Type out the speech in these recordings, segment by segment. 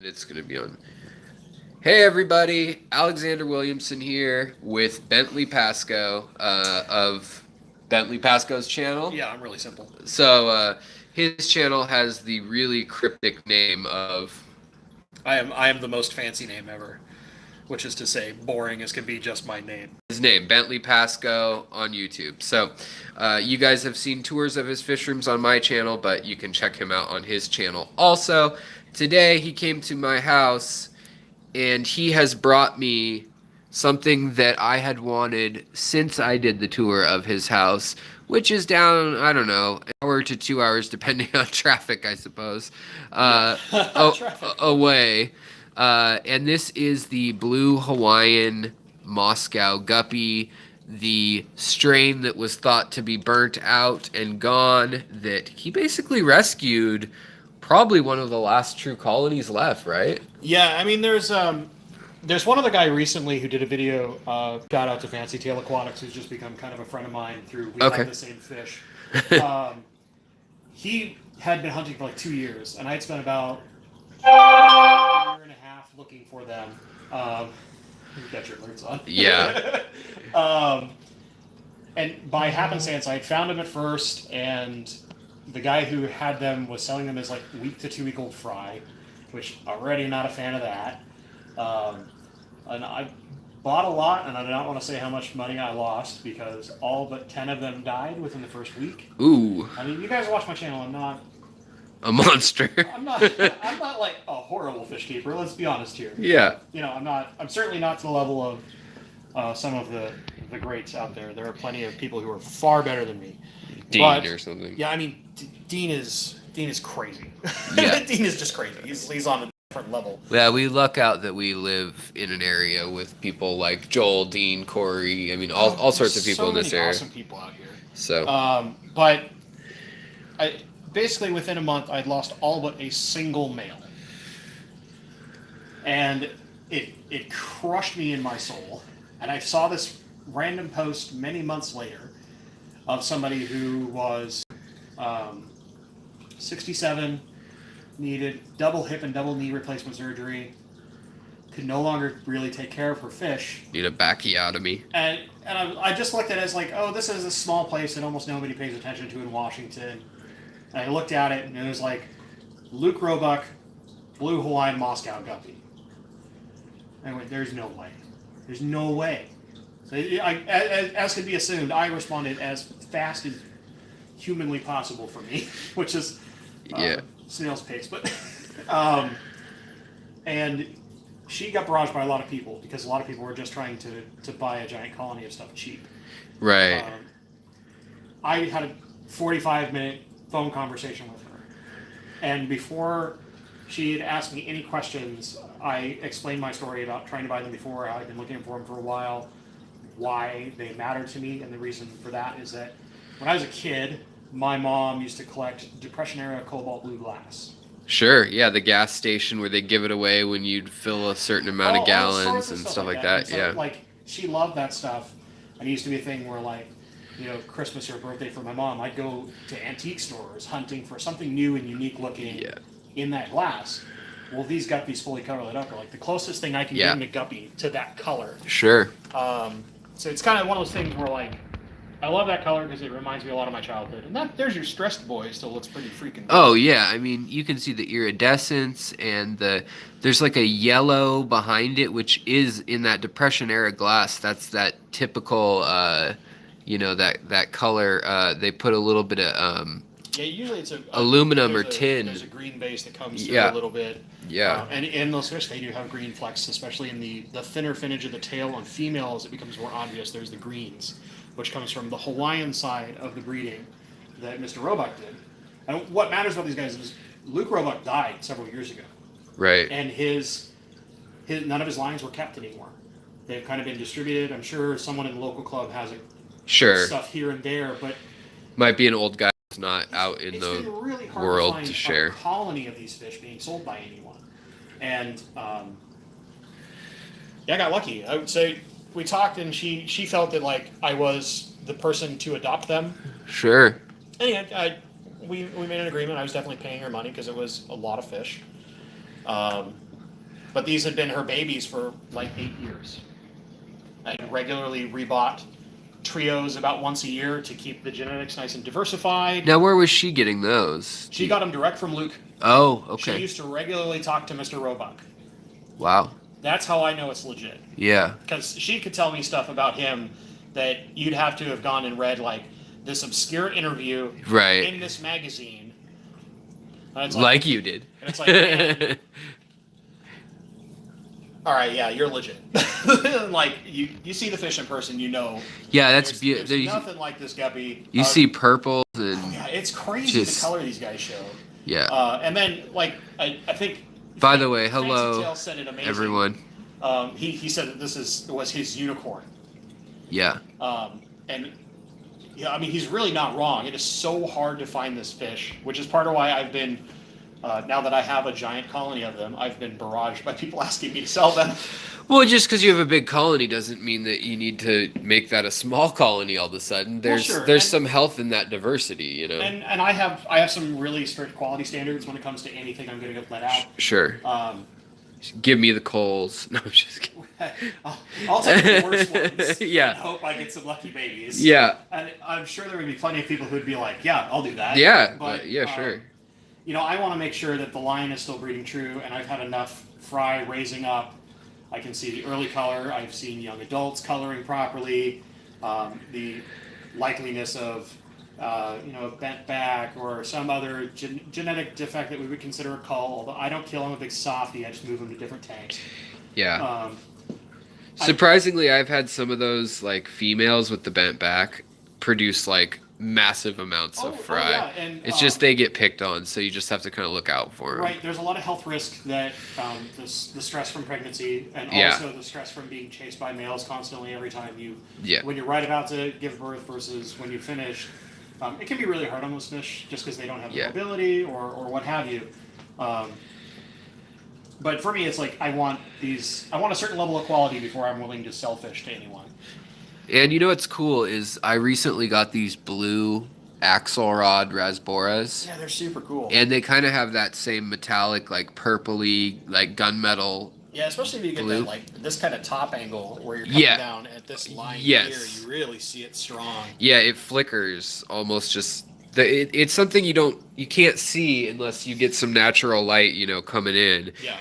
It's going to be on. Hey everybody, Alexander Williamson here with Bentley Pascoe of Bentley Pascoe's channel. Yeah, I'm really simple. So his channel has the really cryptic name of... I am the most fancy name ever, which is to say boring as can be just my name. His name, Bentley Pascoe on YouTube. So you guys have seen tours of his fish rooms on my channel, but you can check him out on his channel also. Today he came to my house and he has brought me something that I had wanted since I did the tour of his house, which is down, I don't know, an hour to 2 hours, depending on traffic, I suppose, away. And this is the blue Hawaiian Moscow guppy, the strain that was thought to be burnt out and gone, that he basically rescued. Probably one of the last true colonies left, right? Yeah, I mean, there's one other guy recently who did a video. Shout out to Fancy Tail Aquatics, who's just become kind of a friend of mine through we have the same fish. He had been hunting for like 2 years, and I'd spent about a year and a half looking for them. You got your alerts on. Yeah. And by happenstance, I had found them at first, and the guy who had them was selling them as like week to 2 week old fry, which already not a fan of that. And I bought a lot, and I do not want to say how much money I lost because all but 10 of them died within the first week. Ooh. I mean, you guys watch my channel. I'm not a monster. I'm not like a horrible fish keeper. Let's be honest here. Yeah. You know, I'm certainly not to the level of some of the greats out there. There are plenty of people who are far better than me. Dean or something. Yeah, I mean, Dean is crazy. Yeah. Dean is just crazy. He's on a different level. Yeah, we luck out that we live in an area with people like Joel, Dean, Corey. I mean, all sorts of people in this area. Awesome people out here. So. But I basically within a month I'd lost all but a single male, and it crushed me in my soul. And I saw this random post many months later of somebody who was 67, needed double hip and double knee replacement surgery, could no longer really take care of her fish. Need a bacchiotomy. And I just looked at it as like, oh, this is a small place that almost nobody pays attention to in Washington. And I looked at it, and it was like, Luke Roebuck, blue Hawaiian Moscow guppy. And I went, there's no way. There's no way. So as could be assumed, I responded as fast as humanly possible for me, which is snail's pace. But and she got barraged by a lot of people because a lot of people were just trying to buy a giant colony of stuff cheap. Right. I had a 45-minute phone conversation with her, and before she had asked me any questions, I explained my story about trying to buy them before. I'd been looking for them for a while, why they mattered to me, and the reason for that is that when I was a kid, my mom used to collect Depression-era cobalt blue glass. Sure, yeah, the gas station where they give it away when you'd fill a certain amount of gallons and stuff like that. So, yeah. Like, she loved that stuff. And it used to be a thing where, like, you know, Christmas or birthday for my mom, I'd go to antique stores hunting for something new and unique looking in that glass. Well, these guppies fully cover that up. Are like the closest thing I can get in a guppy to that color. Sure. So it's kind of one of those things where, like, I love that color because it reminds me a lot of my childhood. And there's your stressed boy. Still looks pretty freaking good. Oh, yeah. I mean, you can see the iridescence and there's like a yellow behind it, which is in that Depression-era glass. That's that typical, that color. They put a little bit of... usually it's aluminum or tin. There's a green base that comes through a little bit. Yeah. And in those fish, they do have green flecks, especially in the thinner finnage of the tail. On females, it becomes more obvious. There's the greens, which comes from the Hawaiian side of the breeding that Mr. Roebuck did. And what matters about these guys is Luke Roebuck died several years ago. Right. And his none of his lines were kept anymore. They've kind of been distributed. I'm sure someone in the local club has stuff here and there, but might be an old guy who's not out in the really hard world to to find share a colony of these fish being sold by anyone. And I got lucky. I would say we talked, and she felt that like I was the person to adopt them. Sure. And we made an agreement. I was definitely paying her money because it was a lot of fish. But these had been her babies for like 8 years. I regularly rebought trios about once a year to keep the genetics nice and diversified. Now, where was she getting those? She got them direct from Luke. Oh, okay. She used to regularly talk to Mr. Roebuck. Wow. That's how I know it's legit. Yeah. Because she could tell me stuff about him that you'd have to have gone and read, like this obscure interview in this magazine. And it's like you did. And it's like, man, all right, yeah, you're legit. Like you see the fish in person, you know. Yeah, that's beautiful. There's nothing like this guppy. You see purples and. Oh yeah, it's crazy the color these guys show. Yeah. And then like I think. By the way, hello, Fancy Tale said it amazing. everyone. He said that was his unicorn. Yeah. And yeah, I mean he's really not wrong. It is so hard to find this fish, which is part of why I've been. Now that I have a giant colony of them, I've been barraged by people asking me to sell them. Well, just because you have a big colony doesn't mean that you need to make that a small colony all of a sudden. There's some health in that diversity, you know. And I have some really strict quality standards when it comes to anything I'm going to get let out. Sure. Give me the coals. No, I'm just kidding. I'll take the worst ones. Yeah. And hope I get some lucky babies. Yeah. And I'm sure there would be plenty of people who'd be like, yeah, I'll do that. Yeah. But, sure. You know, I want to make sure that the line is still breeding true, and I've had enough fry raising up. I can see the early color. I've seen young adults coloring properly. The likeliness of, bent back or some other genetic defect that we would consider a cull. Although I don't kill them a big softie, I just move them to different tanks. Yeah. Surprisingly, I've had some of those like females with the bent back produce like massive amounts of fry. Yeah. And, it's just they get picked on, so you just have to kind of look out for them. Right. There's a lot of health risk that the stress from pregnancy and also the stress from being chased by males constantly every time when you're right about to give birth versus when you finish. It can be really hard on those fish just because they don't have the mobility or what have you. But for me, it's like I want a certain level of quality before I'm willing to sell fish to anyone. And you know what's cool is I recently got these blue Axelrod Rasboras. Yeah, they're super cool. And they kind of have that same metallic, like purpley, like gunmetal. Yeah, especially if you get that like this kind of top angle where you're coming down at this line here, you really see it strong. Yeah, it flickers almost just. It's something you can't see unless you get some natural light, coming in. Yeah.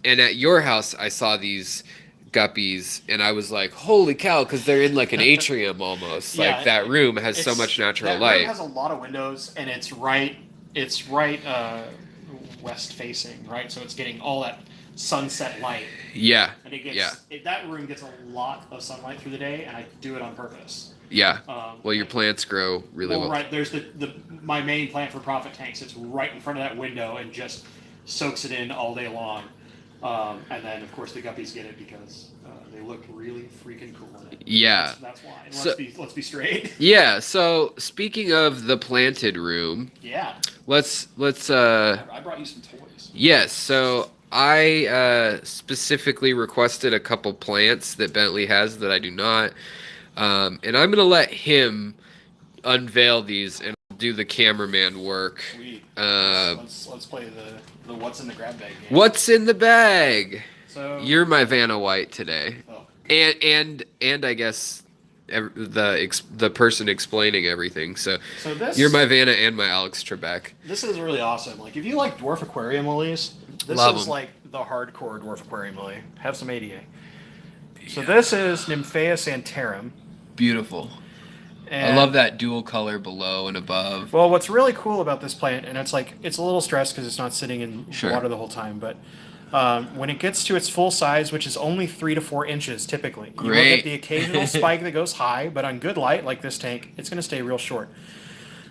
And at your house, I saw these guppies and I was like, holy cow, because they're in like an atrium almost. Like that room has so much natural light. Room has a lot of windows and it's right west facing, right? So it's getting all that sunset light. Yeah. And that room gets a lot of sunlight through the day, and I do it on purpose. Yeah. Well, your plants grow really well. Right. There's my main plant for profit tank sits right in front of that window and just soaks it in all day long. And then, of course, the guppies get it because they look really freaking cool in it. Yeah. That's why. Let's be straight. Yeah. So speaking of the planted room. Yeah. Let's. I brought you some toys. Yes. So I specifically requested a couple plants that Bentley has that I do not, and I'm gonna let him unveil these and do the cameraman work. Sweet. Let's play the what's in the grab bag game. What's in the bag? So you're my Vanna White today. Oh. And I guess the person explaining everything. So this, you're my Vanna and my Alex Trebek. This is really awesome. Like if you like dwarf aquarium lilies, this Love is 'em. like the hardcore dwarf aquarium lily. Have some ADA. So this is Nymphaea Santarem. Beautiful. And I love that dual color below and above. Well, what's really cool about this plant, and it's a little stressed because it's not sitting in water the whole time, but when it gets to its full size, which is only 3 to 4 inches typically, you will get the occasional spike that goes high, but on good light, like this tank, it's going to stay real short.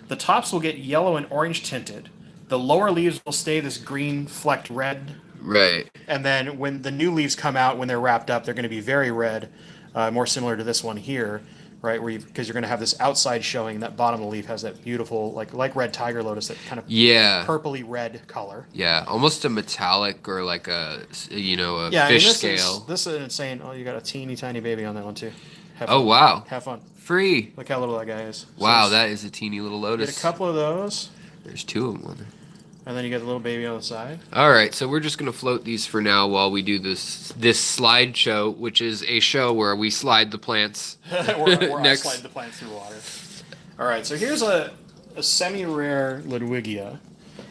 The tops will get yellow and orange tinted. The lower leaves will stay this green flecked red. Right. And then when the new leaves come out, when they're wrapped up, they're going to be very red, more similar to this one here. Right, because you're going to have this outside showing. That bottom of the leaf has that beautiful, like red tiger lotus, that kind of purpley red color. Yeah, almost a metallic or like a fish fish scale. This is insane. Oh, you got a teeny tiny baby on that one too. Wow! Have fun. Free. Look how little that guy is. Wow, that is a teeny little lotus. Get a couple of those. There's 2 of them on there. And then you get the little baby on the side. All right, so we're just gonna float these for now while we do this slide show, which is a show where we slide the plants. Or I slide the plants through water. All right, so here's a semi-rare Ludwigia.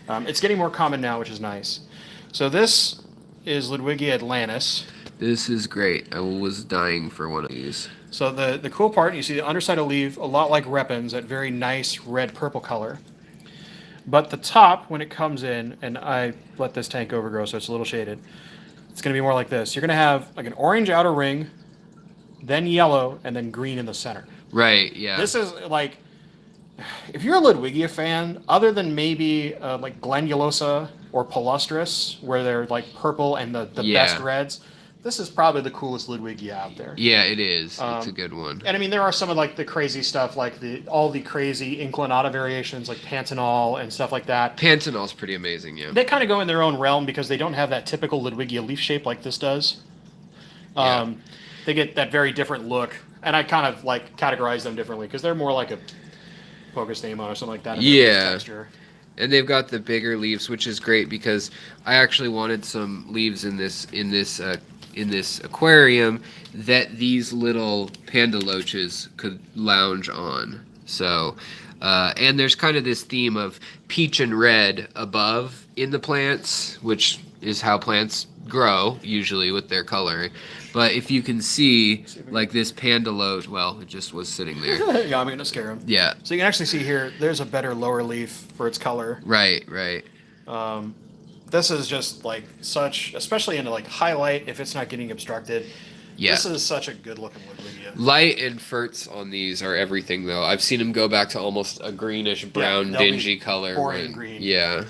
It's getting more common now, which is nice. So this is Ludwig Ii Atlantis. This is great. I was dying for one of these. So the cool part, you see the underside of the leaf, a lot like Repens, that very nice red-purple color. But the top, when it comes in, and I let this tank overgrow so it's a little shaded, it's going to be more like this. You're going to have like an orange outer ring, then yellow, and then green in the center. Right, yeah. This is like, if you're a Ludwigia fan, other than maybe like Glandulosa or Palustris, where they're like purple and the best reds, this is probably the coolest Ludwigia out there. Yeah, it is. It's a good one. And I mean, there are some of like the crazy stuff, like all the crazy inclinata variations, like Pantanal and stuff like that. Pantanal's pretty amazing, yeah. They kind of go in their own realm because they don't have that typical Ludwigia leaf shape like this does. They get that very different look, and I kind of like categorize them differently because they're more like a Focus Amon or something like that. Yeah. Texture. And they've got the bigger leaves, which is great because I actually wanted some leaves in this aquarium that these little panda loaches could lounge on. So, and there's kind of this theme of peach and red above in the plants, which is how plants grow usually with their coloring. But if you can see, like this panda loach, well, it just was sitting there. Yeah, I'm going to scare him. Yeah. So you can actually see here, there's a better lower leaf for its color. Right. This is just like such, especially into like highlight, if it's not getting obstructed. Yeah. This is such a good looking Ludwigia. Light and ferts on these are everything, though. I've seen them go back to almost a greenish brown, dingy color. Boring green. Yeah.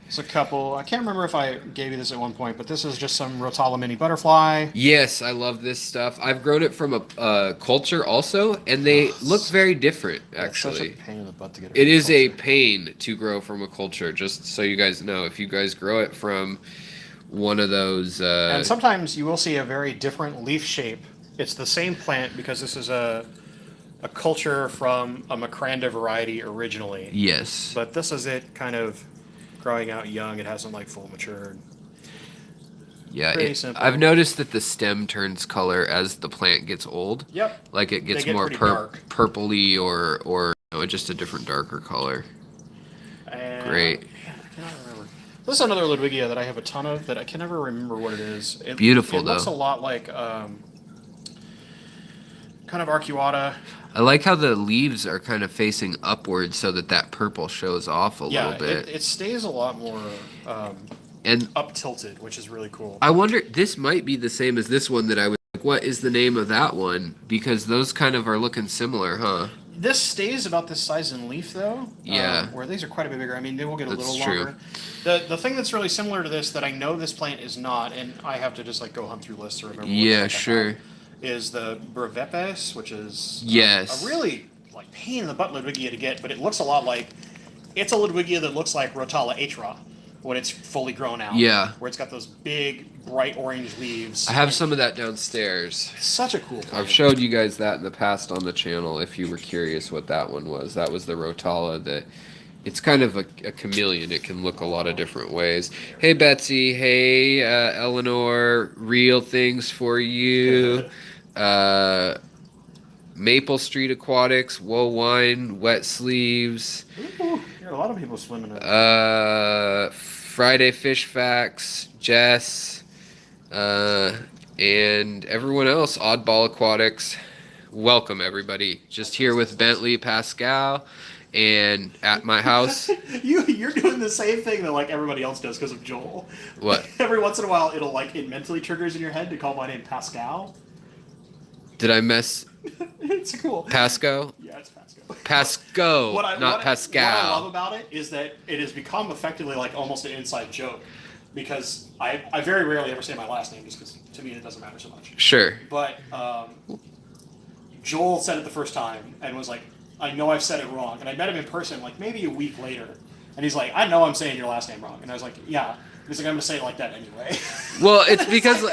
There's a couple. I can't remember if I gave you this at one point, but this is just some Rotala mini butterfly. Yes, I love this stuff. I've grown it from a culture also, and they look very different, actually. It's such a pain in the butt to get it is a pain to grow from a culture, just so you guys know. If you guys grow it from one of those... and sometimes you will see a very different leaf shape. It's the same plant because this is a culture from a Macranda variety originally. Yes. But this is it kind of growing out young. It hasn't like full matured. Yeah, I've noticed that the stem turns color as the plant gets old. Yep. Like it gets more purpley or just a different darker color. Great. Man, I cannot remember. This is another Ludwigia that I have a ton of that I can never remember what it is. Beautiful, though. It looks a lot like kind of Arcuata. I like how the leaves are kind of facing upwards so that purple shows off a little bit. It stays a lot more and up tilted, which is really cool. I wonder, this might be the same as this one that I was like, what is the name of that one? Because those kind of are looking similar, huh? This stays about this size in leaf, though. Yeah. Where these are quite a bit bigger. I mean, they will get a little true. longer. The thing that's really similar to this that I know this plant is not, and I have to just like go hunt through lists to remember. Yeah, sure. Is the Brevepes, which is yes. A really like pain in the butt Ludwigia to get, but it looks a lot like, it's a Ludwigia that looks like Rotala Atra when it's fully grown out. Yeah. Where it's got those big, bright orange leaves. I have some of that downstairs. Such a cool plant. I've showed you guys that in the past on the channel if you were curious what that one was. That was the Rotala that... It's kind of a chameleon. It can look a lot of different ways. Hey, Betsy. Hey, Eleanor. Real things for you. Maple Street Aquatics. Woe Wine. Wet Sleeves. Ooh, a lot of people swimming in it. Friday Fish Facts. Jess. And everyone else. Oddball Aquatics. Welcome, everybody. Just here with Bentley Pascoe. And at my house, you're doing the same thing that like everybody else does because of Joel. What? Every once in a while, it mentally triggers in your head to call my name Pascal. Did I mess? It's cool. Pascoe? Yeah, it's Pascoe. Pascoe, not Pascal. What I love about it is that it has become effectively like almost an inside joke, because I very rarely ever say my last name just because to me it doesn't matter so much. Sure. But Joel said it the first time and was like, I know I've said it wrong. And I met him in person like maybe a week later. And he's like, I know I'm saying your last name wrong. And I was like, yeah. He's like, I'm going to say it like that anyway. Well, it's because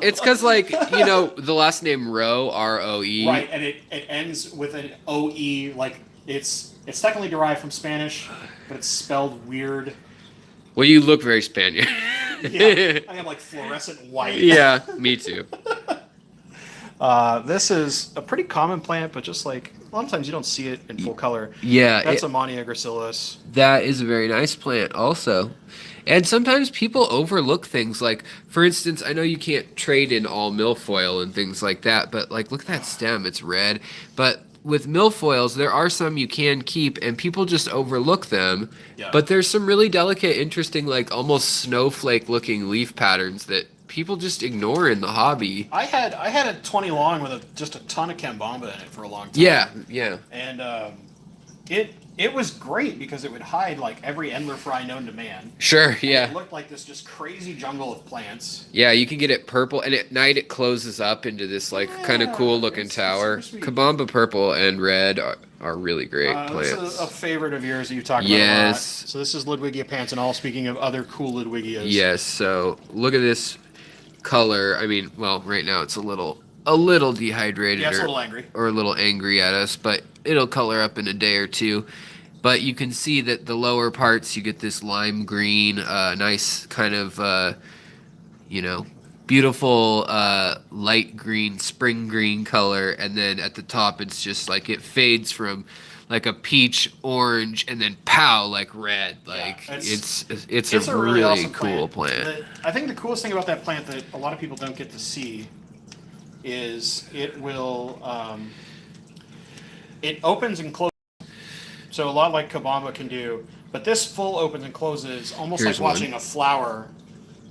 it's because like, you know, the last name Roe, R-O-E. Right, and it ends with an O-E, like it's technically derived from Spanish. but it's spelled weird. Well, you look very Spaniard. Yeah, I have like fluorescent white. Yeah, me too. This is a pretty common plant, but just like a lot of times you don't see it in full color. Yeah. That's Ammonia Gracilis. That is a very nice plant also. And sometimes people overlook things like, for instance, I know you can't trade in all milfoil and things like that, but like look at that stem, it's red. But with milfoils, there are some you can keep and people just overlook them. Yeah. But there's some really delicate, interesting, like almost snowflake looking leaf patterns that people just ignore in the hobby. I had a 20 long with just a ton of Kambamba in it for a long time. Yeah, yeah. And it was great because it would hide like every endler fry known to man. Sure, And yeah. it looked like this just crazy jungle of plants. Yeah, you can get it purple, and at night it closes up into this like kind of cool looking it's tower. super sweet. Kabamba purple and red are really great This plants. is a favorite of yours that you talked about a lot. Yes. So this is Ludwig Ii Atlantis. Speaking of other cool Ludwigias. Yes, so look at this color. I mean, well, right now it's a little dehydrated Yeah, it's a little angry. or a little angry at us, but it'll color up in a day or two. But you can see that the lower parts, you get this lime green, nice kind of, beautiful light green, spring green color. And then at the top, it's just like it fades from like a peach, orange, and then pow, like red. Like Yeah, it's a really awesome cool plant. I think the coolest thing about that plant that a lot of people don't get to see is it will, it opens and closes. So a lot like Kabamba can do, but this full opens and closes almost Here's like watching a flower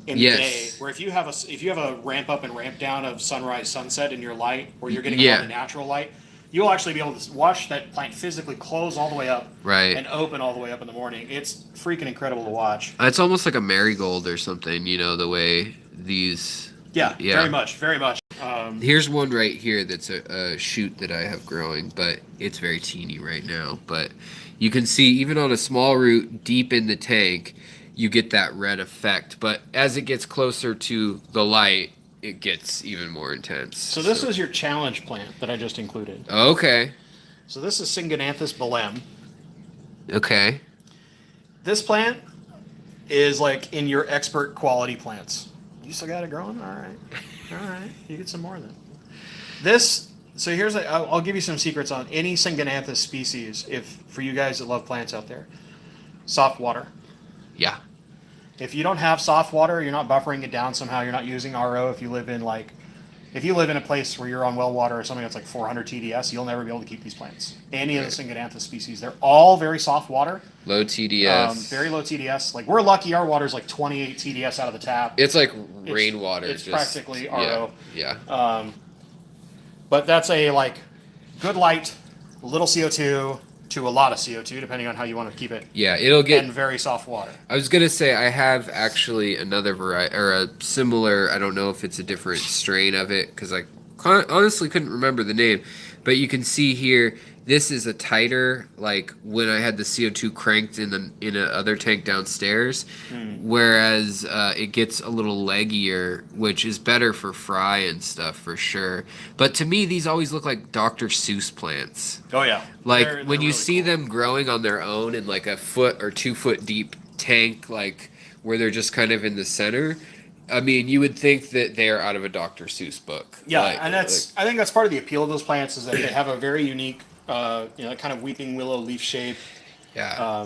in the Yes. day. Where if you have a ramp up and ramp down of sunrise, sunset in your light, where you're getting Yeah. all the natural light, you'll actually be able to watch that plant physically close all the way up Right. and open all the way up in the morning. It's freaking incredible to watch. It's almost like a marigold or something, the way these... Yeah, Yeah. very much, very much. Here's one right here that's a shoot that I have growing, but it's very teeny right now. But you can see even on a small root deep in the tank, you get that red effect. But as it gets closer to the light, it gets even more intense. So this is your challenge plant that I just included. Okay. So this is Syngonanthus belem. Okay. This plant is like in your expert quality plants. You still got it growing? All right. All right. You get some more then. So here's I'll give you some secrets on any Syngonanthus species if for you guys that love plants out there. Soft water. Yeah. If you don't have soft water, you're not buffering it down somehow, you're not using RO. If you live in a place where you're on well water or something that's like 400 TDS, you'll never be able to keep these plants. Any of the Syngonanthus species, they're all very soft water. Low TDS. Very low TDS. Like we're lucky, our water's like 28 TDS out of the tap. It's like rainwater. It's just, practically RO. Yeah. But that's a like good light, little CO2 to a lot of CO2, depending on how you want to keep it. Yeah, it'll get... And very soft water. I was going to say I have actually another variety, or a similar, I don't know if it's a different strain of it, because I honestly couldn't remember the name. But you can see here, this is a tighter, like when I had the CO2 cranked in a other tank downstairs, whereas it gets a little leggier, which is better for fry and stuff for sure. But to me, these always look like Dr. Seuss plants. Oh yeah. Like They're when you really see cool. them growing on their own in like a 1 or 2 foot deep tank, like where they're just kind of in the center. I mean, you would think that they're out of a Dr. Seuss book. Yeah, Like- and I think that's part of the appeal of those plants is that they have a very unique, kind of weeping willow leaf shape. yeah.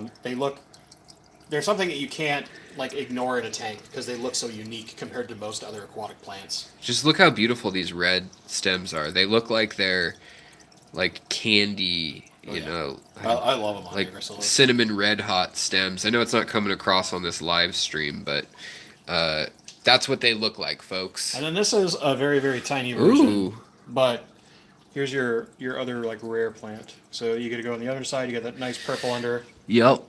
They're something that you can't like ignore in a tank because they look so unique compared to most other aquatic plants. Just look how beautiful these red stems are. They look like they're like candy, you know. I love them. Like cinnamon red hot stems. I know it's not coming across on this live stream, but that's what they look like, folks. And then this is a very, very tiny version. Ooh. But here's your other like rare plant. So you get to go on the other side. You get that nice purple under. Yep.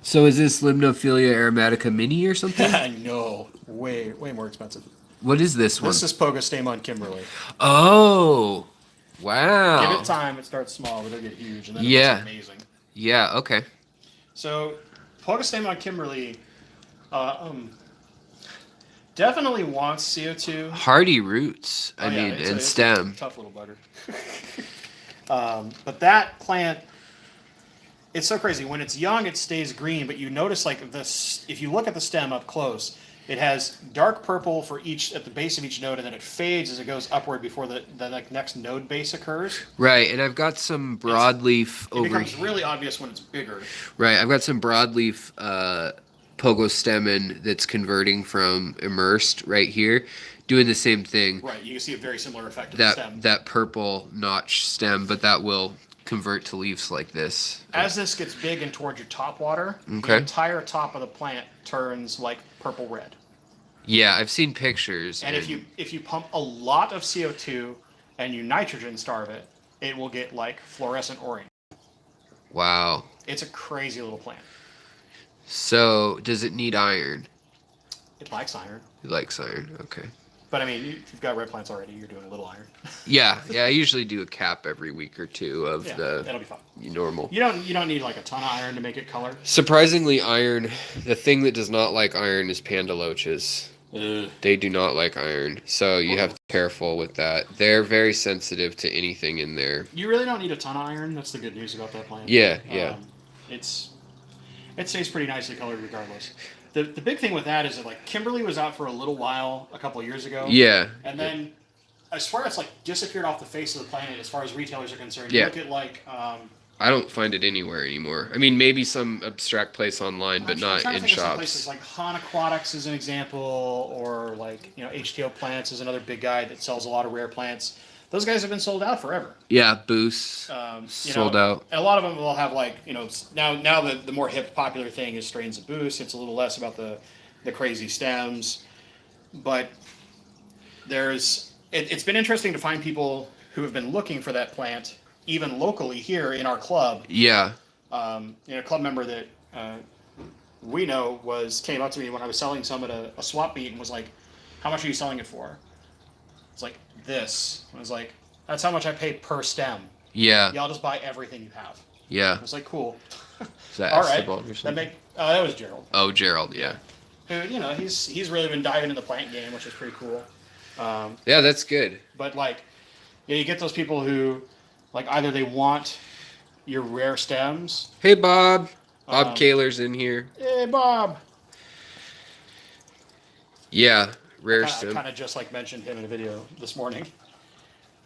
So is this Limnophilia aromatica mini or something? No, way more expensive. What is this one? This is Pogastamon Kimberly. Oh, wow. Give it time. It starts small, but it'll get huge, and then Yeah. it's amazing. Yeah, okay. So Pogastamon Kimberly definitely wants CO2. Hardy roots, I mean, it's and it's stem. a tough little bugger. But that plant, It's so crazy. When it's young, it stays green, but you notice like this. If you look at the stem up close, it has dark purple for each at the base of each node, and then it fades as it goes upward before the like next node base occurs. Right, and I've got some broadleaf over. It becomes really obvious when it's bigger. Right, I've got some broadleaf pogostemon that's converting from immersed right here, doing the same thing. Right, you can see a very similar effect to the stem. That purple notch stem, but that will convert to leaves like this. As this gets big and towards your top water, Okay. the entire top of the plant turns like purple red. Yeah, I've seen pictures. And if you pump a lot of CO2 and you nitrogen starve it, it will get like fluorescent orange. Wow. It's a crazy little plant. So, does it need iron? It likes iron. It likes iron, okay. But I mean, if you've got red plants already, you're doing a little iron. Yeah, I usually do a cap every week or two of that'll be fine. Normal. You don't need like a ton of iron to make it color. Surprisingly, iron, the thing that does not like iron is panda loaches. They do not like iron, so you have to be careful with that. They're very sensitive to anything in there. You really don't need a ton of iron. That's the good news about that plant. Yeah. It stays pretty nicely colored regardless. The big thing with that is that like Kimberly was out for a little while a couple of years ago. Yeah. And then I swear it's like disappeared off the face of the planet as far as retailers are concerned. Yeah. You look at like I don't find it anywhere anymore. I mean, maybe some abstract place online, but not in shops. Places like Han Aquatics is an example, or like HTO Plants is another big guy that sells a lot of rare plants. Those guys have been sold out forever. Yeah, Boost sold out. And a lot of them will have like now the more hip popular thing is strains of Boost. It's a little less about the crazy stems, but it's been interesting to find people who have been looking for that plant even locally here in our club. Yeah. A club member that we know came up to me when I was selling some at a swap meet and was like, "How much are you selling it for?" It's like this. I was like, "That's how much I pay per stem." Yeah. Y'all just buy everything you have. Yeah. I was like, "Cool." Is that all right. Esteban or something? That was Gerald. Oh, Gerald. Yeah. Who he's really been diving into the plant game, which is pretty cool. Yeah, that's good. But like, you get those people who, like, either they want your rare stems. Hey, Bob. Bob Kaler's in here. Hey, Bob. Yeah, rare I stem. kind of just like mentioned him in a video this morning.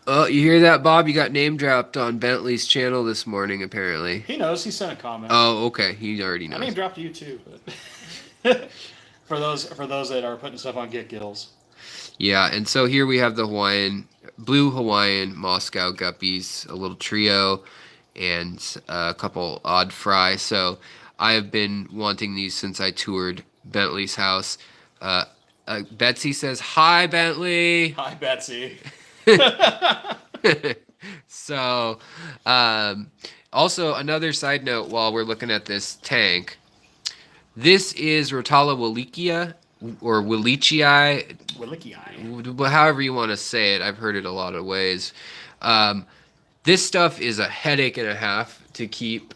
Oh, you hear that, Bob? You got name dropped on Bentley's channel this morning, apparently. He knows. He sent a comment. Oh, okay. He already knows. I name dropped you too, but for those that are putting stuff on Get Gills. Yeah, and so here we have the blue Hawaiian Moscow Guppies, a little trio, and a couple odd fry. So I have been wanting these since I toured Bentley's house. Betsy says, "Hi, Bentley." Hi, Betsy. So, also another side note while we're looking at this tank, this is Rotala Wooly Kia, or Willichii. However you want to say it. I've heard it a lot of ways. This stuff is a headache and a half to keep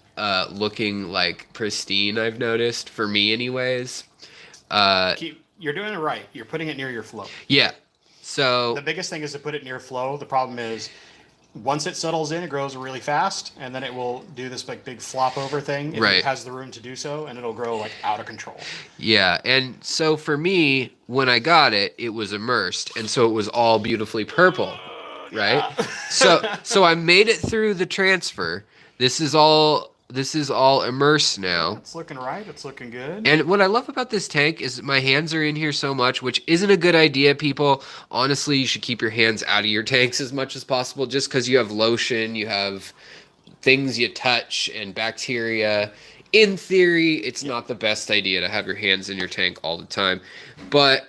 looking like pristine, I've noticed, for me anyways. You're doing it right. You're putting it near your flow. Yeah. So the biggest thing is to put it near flow. The problem is once it settles in, it grows really fast, and then it will do this like big flop over thing if it has the room to do so, and it'll grow like out of control. Yeah, and so for me, when I got it, it was immersed, and so it was all beautifully purple, right? So I made it through the transfer. This is all immersed now. It's looking right. It's looking good. And what I love about this tank is my hands are in here so much, which isn't a good idea, people. Honestly, you should keep your hands out of your tanks as much as possible, just because you have lotion, you have things you touch, and bacteria. In theory, it's not the best idea to have your hands in your tank all the time. But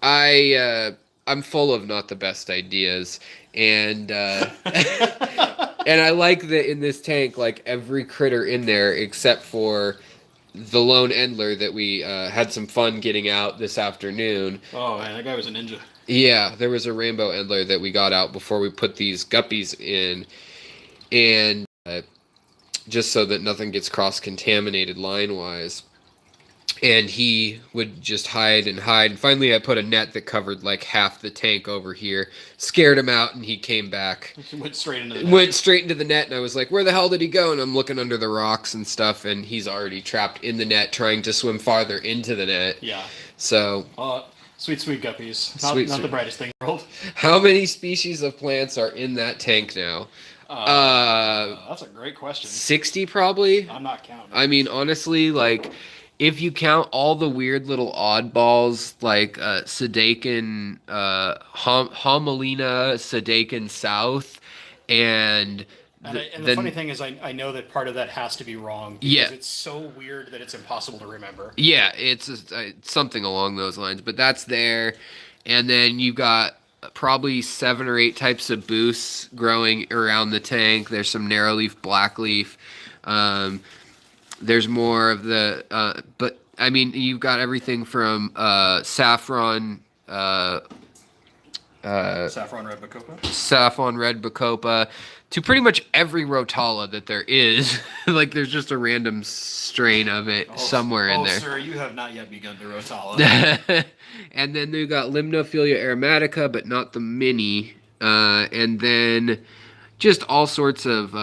I'm full of not the best ideas, and and I like that in this tank, like every critter in there except for the lone endler that we had some fun getting out this afternoon. Oh man, that guy was a ninja. Yeah, there was a rainbow endler that we got out before we put these guppies in, and just so that nothing gets cross-contaminated line-wise. and he would just hide and hide. And finally, I put a net that covered like half the tank over here, scared him out, and he came back. He went straight into the net. Went straight into the net, and I was like, where the hell did he go? And I'm looking under the rocks and stuff, and he's already trapped in the net, trying to swim farther into the net. Yeah. So... Sweet guppies. Not the brightest thing in the world. How many species of plants are in that tank now? That's a great question. 60 probably? I'm not counting. I mean, honestly, like, if you count all the weird little oddballs, like Sedacan, Homelina, Sedacan South, and... the funny thing is, I know that part of that has to be wrong. Because it's so weird that it's impossible to remember. Yeah, it's something along those lines. But that's there. And then you've got probably 7 or 8 types of booths growing around the tank. There's some narrowleaf, blackleaf. There's more of the... but, I mean, you've got everything from saffron... Saffron red bacopa? Saffron red bacopa to pretty much every Rotala that there is. Like, there's just a random strain of it somewhere in there. Oh, sir, you have not yet begun the Rotala. And then they've got Limnophilia aromatica, but not the mini. And then just all sorts of,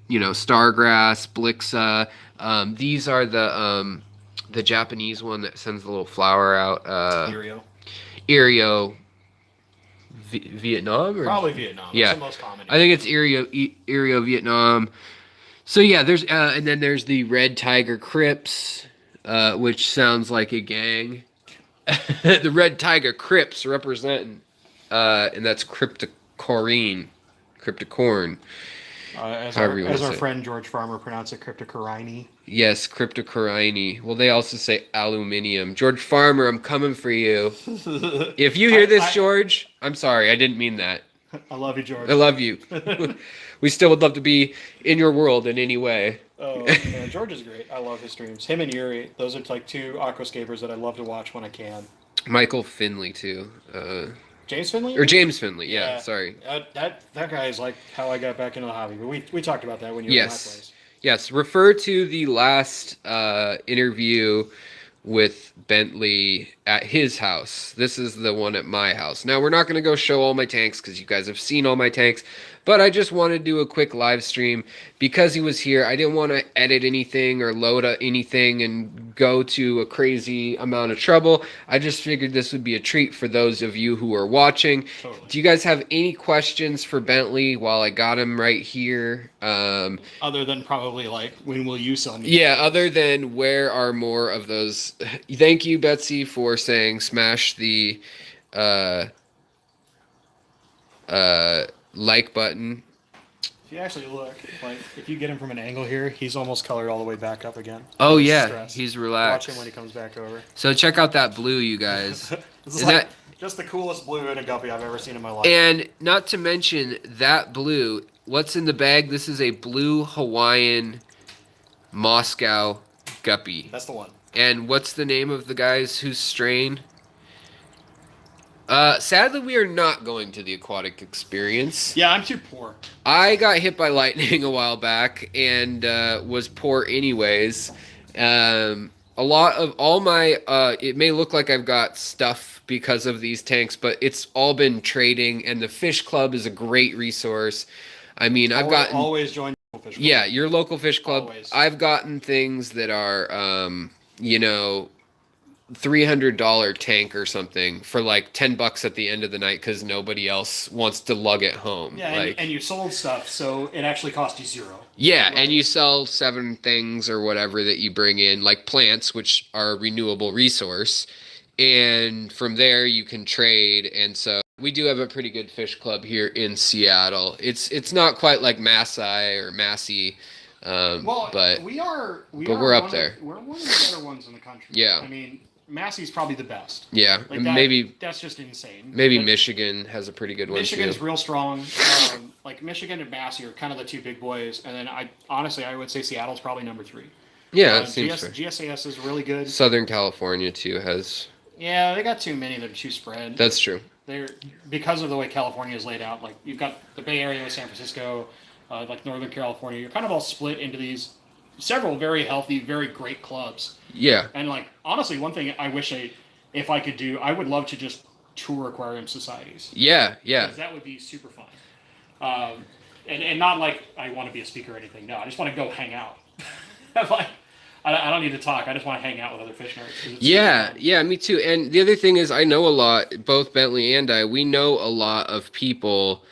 stargrass, blixa. These are the Japanese one that sends the little flower out. Ireo. Vietnam? Probably Vietnam. Yeah. That's the most common. I think it's Ireo Vietnam. So yeah, there's and then there's the red tiger crips, which sounds like a gang. The red tiger crips represent, and that's cryptocorine. As our friend George Farmer pronounced it, cryptocorine. Yes, cryptocorine. Well, they also say aluminium. George Farmer, I'm coming for you. If you hear this, George, I'm sorry. I didn't mean that. I love you, George. I love you. We still would love to be in your world in any way. Oh, yeah, George is great. I love his streams. Him and Yuri, those are like 2 aquascapers that I love to watch when I can. Michael Finley, too. James Finley? Or James Finley, yeah. Sorry. That guy is like how I got back into the hobby. But we talked about that when you were in my place. Yes, refer to the last interview with Bentley at his house. This is the one at my house. Now, we're not going to go show all my tanks because you guys have seen all my tanks, but I just wanted to do a quick live stream because he was here. I didn't want to edit anything or load anything and go to a crazy amount of trouble. I just figured this would be a treat for those of you who are watching. Totally. Do you guys have any questions for Bentley while I got him right here? Other than probably like, when will you sell me? Yeah, other than where are more of those? Thank you, Betsy, for saying smash the like button. If you actually look, like if you get him from an angle here, he's almost colored all the way back up again. Oh yeah, he's relaxed. Watch him when he comes back over. So check out that blue, you guys. This is like just the coolest blue in a guppy I've ever seen in my life. And not to mention that blue. What's in the bag? This is a blue Hawaiian Moscow guppy. That's the one. And what's the name of the guys whose strain? Sadly, we are not going to the aquatic experience. Yeah, I'm too poor. I got hit by lightning a while back and was poor anyways. A lot of all my, it may look like I've got stuff because of these tanks, but it's all been trading, and the Fish Club is a great resource. I mean, I've gotten... Always join your local fish club. Yeah, your local fish club. Always. I've gotten things that are, $300 tank or something for like $10 at the end of the night because nobody else wants to lug it home. Yeah, and you sold stuff, so it actually cost you $0. Yeah, right. And you sell 7 things or whatever that you bring in, like plants, which are a renewable resource, and from there you can trade. And so we do have a pretty good fish club here in Seattle. It's not quite like Maasai or Massey. But we're up there. We're one of the better ones in the country. Yeah. I mean, Massey's probably the best. Yeah, like maybe that's just insane. Maybe Michigan has a pretty good one. Michigan's real strong. Like Michigan and Massey are kind of the 2 big boys, and then I would say Seattle's probably number 3. Yeah, it seems fair. GSAS is really good. Southern California too has. Yeah, they got too many that are too spread. That's true. They're because of the way California is laid out. Like you've got the Bay Area with San Francisco, like Northern California. You're kind of all split into these several very healthy, very great clubs. Yeah. And like honestly, one thing I wish if I could do, I would love to just tour aquarium societies. Yeah. Because that would be super fun. And not like I want to be a speaker or anything. No, I just want to go hang out. Like, I don't need to talk. I just want to hang out with other fish nerds. Yeah, me too. And the other thing is, I know a lot, both Bentley and we know a lot of people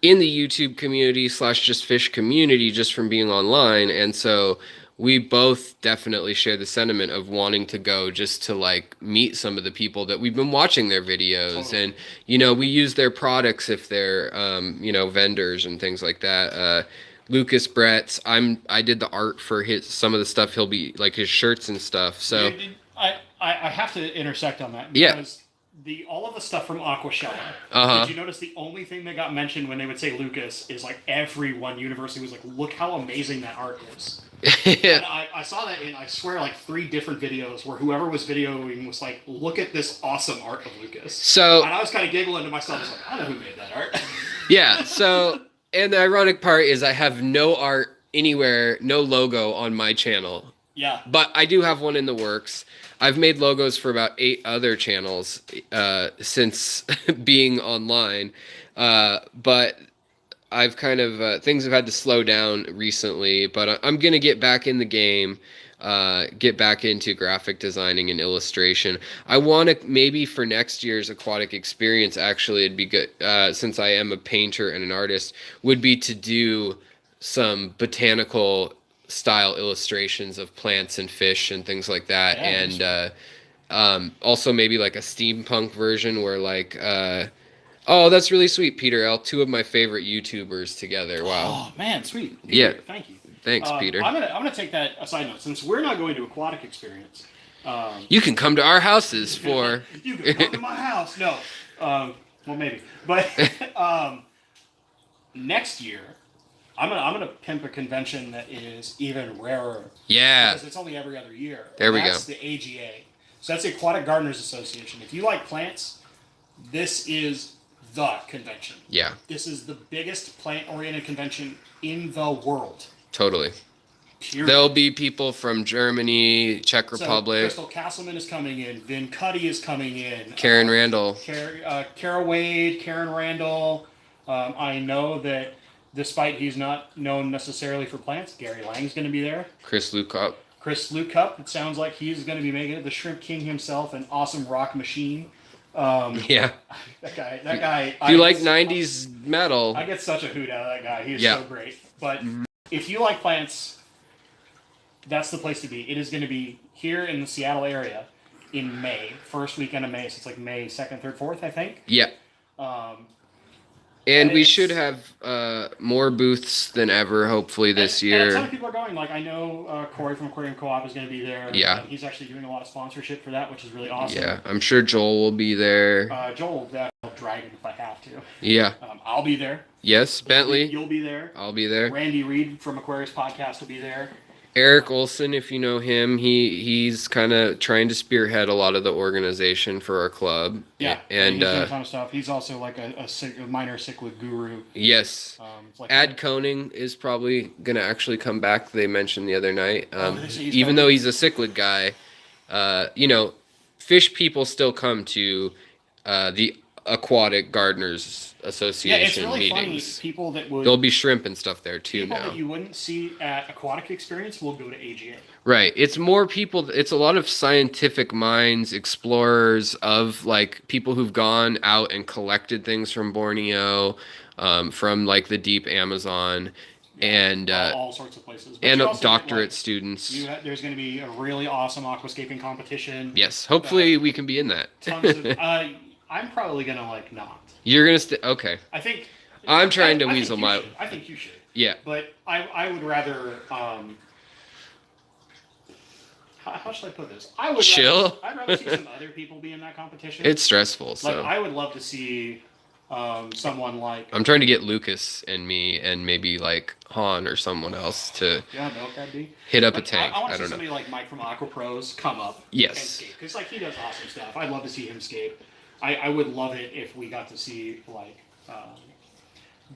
in the YouTube community / just fish community just from being online. And so we both definitely share the sentiment of wanting to go just to like meet some of the people that we've been watching their videos. Totally. And, you know, we use their products if they're, you know, vendors and things like that. Lucas Bretz, I did the art for some of the stuff he'll be like his shirts and stuff. So I have to intersect on that yeah. because all of the stuff from Aquascaping. Did you notice the only thing that got mentioned when they would say Lucas is like everyone university was like, look how amazing that art is. And I saw that in, I swear, like 3 different videos where whoever was videoing was like, look at this awesome art of Lucas. So and I was kind of giggling to myself. I was like, I know who made that art. Yeah. So, and the ironic part is I have no art anywhere, no logo on my channel. Yeah. But I do have one in the works. I've made logos for about 8 other channels since being online. But I've kind of, things have had to slow down recently, but I'm going to get back in the game, get back into graphic designing and illustration. I want to, maybe for next year's aquatic experience, actually, it'd be good, since I am a painter and an artist, would be to do some botanical style illustrations of plants and fish and things like that. Yeah, and also maybe like a steampunk version where like, oh, that's really sweet, Peter L. 2 of my favorite YouTubers together. Wow. Oh man, sweet. Peter, yeah. Thank you. Thanks, Peter. I'm gonna take that a side note. Since we're not going to aquatic experience, you can come to our houses for. You can come to my house. No, well maybe, but next year I'm gonna pimp a convention that is even rarer. Yeah. Because it's only every other year. There we go. That's the AGA. So that's the Aquatic Gardeners Association. If you like plants, this is the convention. Yeah. This is the biggest plant-oriented convention in the world. Totally. Period. There'll be people from Germany, Czech Republic. Crystal Castleman is coming in. Vin Cuddy is coming in. Karen Randall. Kara Wade, Karen Randall. I know that despite he's not known necessarily for plants, Gary Lang's going to be there. Chris Lukup. It sounds like he's going to be making it. The Shrimp King himself, an awesome rock machine. Yeah. That guy. If you like 90s metal. I get such a hoot out of that guy. He is so great. But if you like plants, that's the place to be. It is going to be here in the Seattle area in May, first weekend of May. So it's like May 2nd, 3rd, 4th, I think. Yeah. And we should have more booths than ever, hopefully, this year. And a ton of people are going. Like, I know Corey from Aquarium Co-op is going to be there. Yeah. He's actually doing a lot of sponsorship for that, which is really awesome. Yeah, I'm sure Joel will be there. Joel will drag it if I have to. Yeah. I'll be there. Yes, Bentley. You'll be there. I'll be there. Randy Reed from Aquarius Podcast will be there. Eric Olson, if you know him, he's kind of trying to spearhead a lot of the organization for our club. Yeah, and he's doing a ton of stuff. He's also like a minor cichlid guru. Yes. Like Ad Koning is probably going to actually come back, they mentioned the other night. Even coming. though he's a cichlid guy, you know, fish people still come to the Aquatic Gardeners Association it's really meetings. Funny. People that would there'll be shrimp and stuff there too people now. That you wouldn't see at Aquatic Experience will go to AGA. Right. It's more people. It's a lot of scientific minds, explorers of like people who've gone out and collected things from Borneo, from like the deep Amazon, and all sorts of places. But and doctorate students. There's going to be a really awesome aquascaping competition. Yes. Hopefully we can be in that. Tons of. I'm probably going to like not. You're going to okay. I think. I'm trying to weasel my. I think you should. Yeah. But I would rather. How should I put this? Chill. I'd rather see some other people be in that competition. It's stressful. So like I would love to see someone like. I'm trying to get Lucas and me and maybe like Han or someone else to. Yeah, Neocaridina. Hit up a tank. I want to don't see somebody like Mike from Aqua Pros come up. Yes. And skate because like he does awesome stuff. I'd love to see him skate. I would love it if we got to see like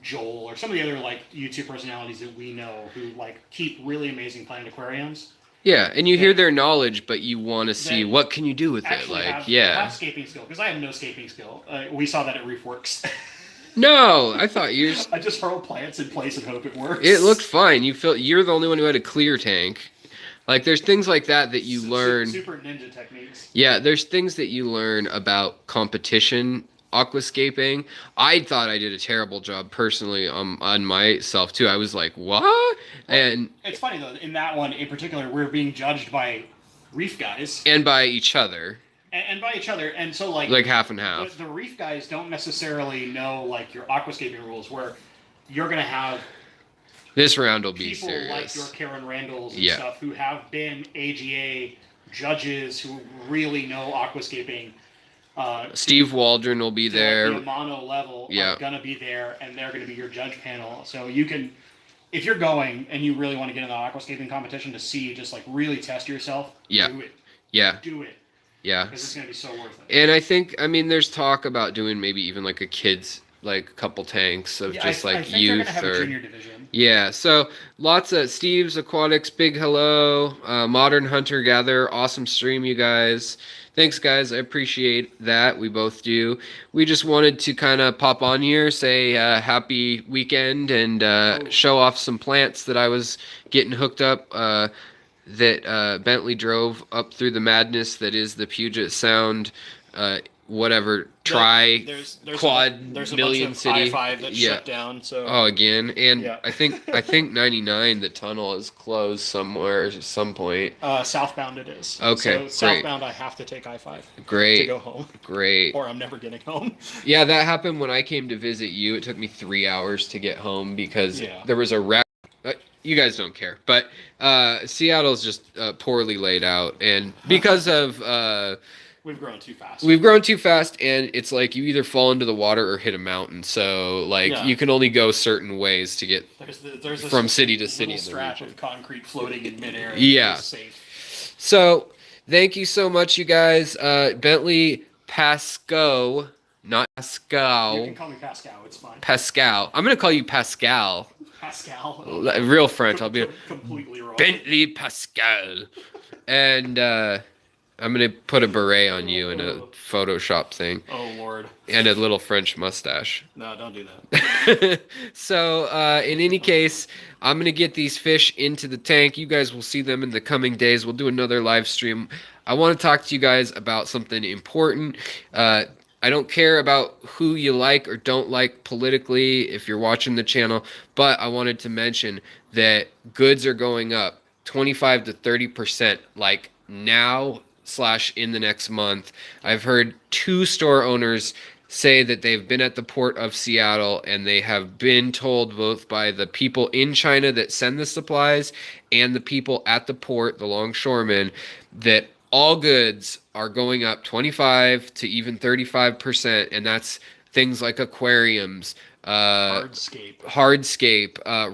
Joel or some of the other like YouTube personalities that we know who like keep really amazing plant aquariums. Yeah, and you hear their knowledge, but you want to see what can you do with it. Like, have scaping skill, because I have no scaping skill. We saw that at Reef Works. No, I thought you. I just throw plants in place and hope it works. It looked fine. You're the only one who had a clear tank. Like, there's things like that you learn. Super ninja techniques. Yeah, there's things that you learn about competition aquascaping. I thought I did a terrible job personally on myself too. I was like, what? And it's funny though, in that one in particular, we're being judged by reef guys. And by each other. And by each other. And so like half and half. The reef guys don't necessarily know like your aquascaping rules, where you're going to have this round will be people serious. Like your Karen Randalls and stuff who have been AGA judges who really know aquascaping. Steve Waldron will be there. The mono level are going to be there, and they're going to be your judge panel. So you can, if you're going and you really want to get in the aquascaping competition to see, just like really test yourself, do it. Yeah. Do it. Yeah. Because it's going to be so worth it. And I think, there's talk about doing maybe even like a kids, like couple tanks of just like I think youth they're gonna have a junior division. Yeah, so lots of Steve's Aquatics, big hello, Modern Hunter Gatherer, awesome stream, you guys. Thanks, guys. I appreciate that. We both do. We just wanted to kind of pop on here, say happy weekend, and show off some plants that I was getting hooked up. That Bentley drove up through the madness that is the Puget Sound. Whatever there's a million bunch of city I-5 that shut down. So again, and I think 99 the tunnel is closed somewhere at some point. Southbound it is. Okay, so southbound I have to take I-5 to go home. Great. Or I'm never getting home. Yeah, that happened when I came to visit you. It took me 3 hours to get home because there was a wreck. You guys don't care, but Seattle's just poorly laid out, and because of we've grown too fast. We've grown too fast, and it's like you either fall into the water or hit a mountain. So, you can only go certain ways to get there's from city to city. Little strap of concrete floating in midair. Yeah. Safe. So, thank you so much, you guys. Bentley Pascoe, not Pascal. You can call me Pascal. It's fine. Pascal. I'm gonna call you Pascal. Pascal. Real French. I'll be completely wrong. Bentley Pascal. And I'm going to put a beret on you and a Photoshop thing. Oh, Lord. And a little French mustache. No, don't do that. So, in any case, I'm going to get these fish into the tank. You guys will see them in the coming days. We'll do another live stream. I want to talk to you guys about something important. I don't care about who you like or don't like politically if you're watching the channel, but I wanted to mention that goods are going up 25 to 30%, like now / in the next month. I've heard 2 store owners say that they've been at the port of Seattle and they have been told both by the people in China that send the supplies and the people at the port, the longshoremen, that all goods are going up 25 to even 35%, and that's things like aquariums, hardscape,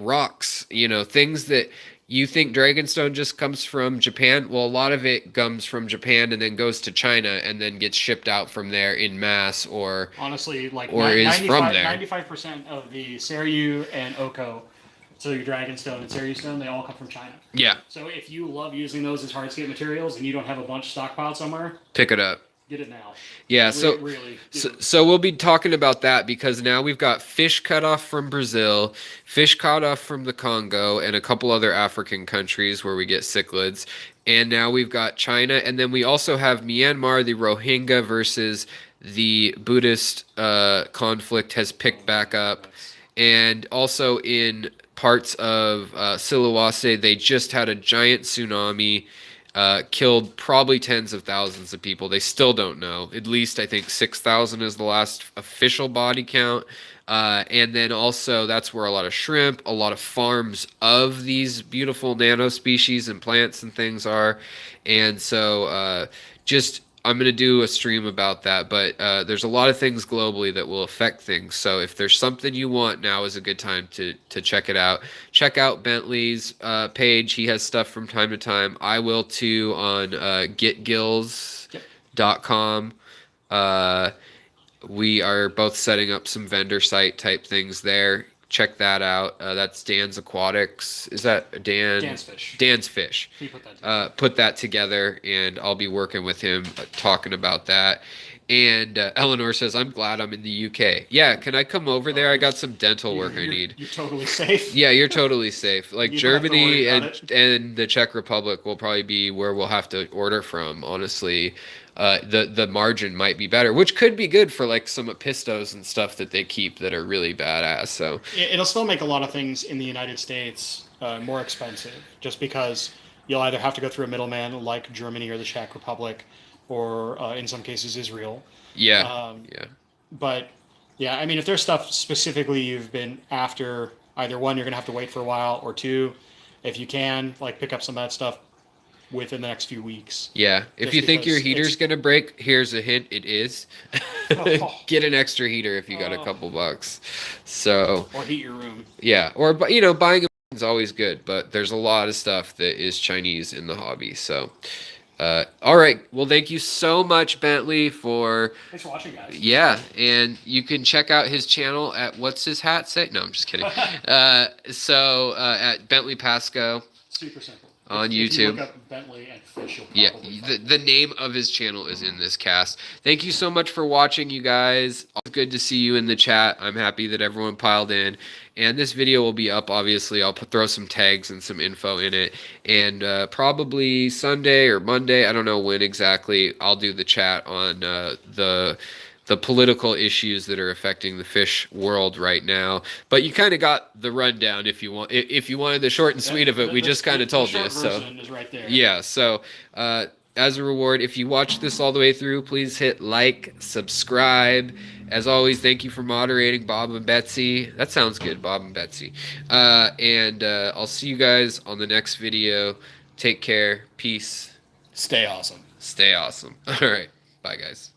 rocks, things that you think Dragonstone just comes from Japan. Well, a lot of it comes from Japan and then goes to China and then gets shipped out from there in mass, or honestly, is from there. 95% of the Seryu and Oko, so your Dragonstone and Seryu stone, they all come from China. Yeah. So if you love using those as hardscape materials and you don't have a bunch stockpiled somewhere, pick it up. Get it now. Yeah, really, so we'll be talking about that because now we've got fish cut off from Brazil, fish caught off from the Congo, and a couple other African countries where we get cichlids. And now we've got China, and then we also have Myanmar, the Rohingya versus the Buddhist conflict has picked back up. And also in parts of Sulawesi, they just had a giant tsunami. Killed probably tens of thousands of people. They still don't know. At least I think 6,000 is the last official body count. And then also that's where a lot of shrimp, a lot of farms of these beautiful nano species and plants and things are. And so I'm going to do a stream about that, but there's a lot of things globally that will affect things. So if there's something you want, now is a good time to check it out. Check out Bentley's page. He has stuff from time to time. I will too on getgills.com. we are both setting up some vendor site type things there. Check that out. That's Dan's Aquatics. Is that Dan? Dan's Fish. Dan's Fish. He put that together. Put that together, and I'll be working with him talking about that. And Eleanor says, I'm glad I'm in the UK. Yeah, can I come over there? I got some dental work I need. You're totally safe. Yeah, you're totally safe. Like You don't have to worry Germany about and the Czech Republic will probably be where we'll have to order from, honestly. The margin might be better, which could be good for like some pistos and stuff that they keep that are really badass. So It'll still make a lot of things in the United States more expensive, just because you'll either have to go through a middleman like Germany or the Czech Republic, or in some cases Israel. yeah. But yeah, I mean, if there's stuff specifically you've been after, either one, you're gonna have to wait for a while, or two, if you can, like, pick up some of that stuff within the next few weeks. Yeah. If Just you think your because heater's gonna break, here's a hint. It is. Oh. Get an extra heater if you got a couple bucks. So Or heat your room. yeah, or buying a is always good, but there's a lot of stuff that is Chinese in the hobby. So all right. Well, thank you so much, Bentley, for Thanks for watching, guys. yeah, and you can check out his channel at what's his hat say? No, I'm just kidding. At Bentley Pascoe Super simple. on If you YouTube. look up Bentley and Fish, you'll Yeah, probably find the name of his channel is in this cast. Thank you so much for watching, you guys. It's good to see you in the chat. I'm happy that everyone piled in. And this video will be up, obviously. I'll throw some tags and some info in it. And probably Sunday or Monday, I don't know when exactly, I'll do the chat on the political issues that are affecting the fish world right now. But you kind of got the rundown if you want. If you wanted the short and sweet of it, we just kind of told you. The So short version is right there. yeah. So as a reward, if you watch this all the way through, please hit like, subscribe. As always, thank you for moderating, Bob and Betsy. That sounds good, Bob and Betsy. And I'll see you guys on the next video. Take care. Peace. Stay awesome. Stay awesome. All right. Bye, guys.